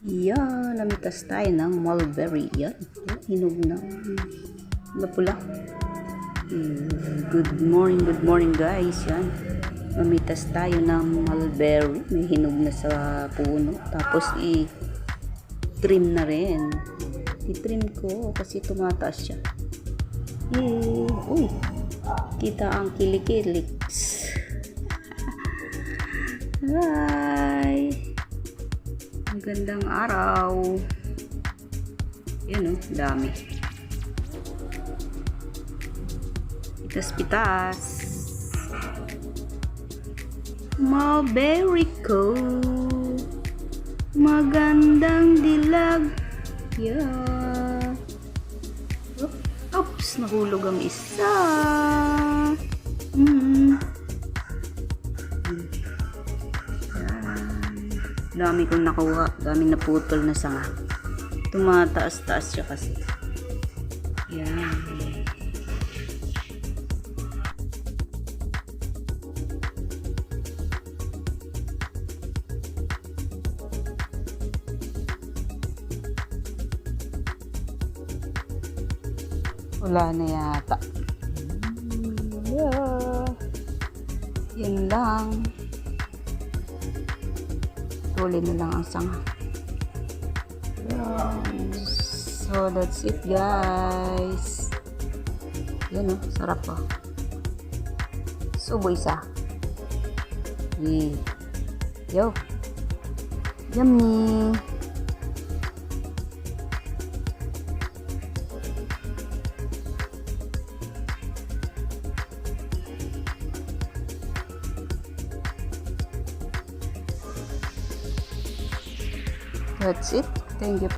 Yan, namitas tayo ng mulberry. Yan, hinog na pula. Good morning guys. Yan, namitas tayo ng mulberry. May hinog na sa puno. Tapos i-trim na rin. I-trim ko kasi tumataas siya. Uy, kita ang kilikiliks. Hi! Magandang araw. Yan dami. Pitas-pitas. Mulberry ko. Magandang dilag. Yeah. Oops, nahulog ang isa. Dami kong nakuha, dami naputol na sanga. Tumataas-taas siya kasi. Yan. Wala na yata. Yeah. Yan lang. Tuloy na lang ang sanga. So that's it guys. Yan sarap Subo isa. Yo. Yummy. That's it. Thank you.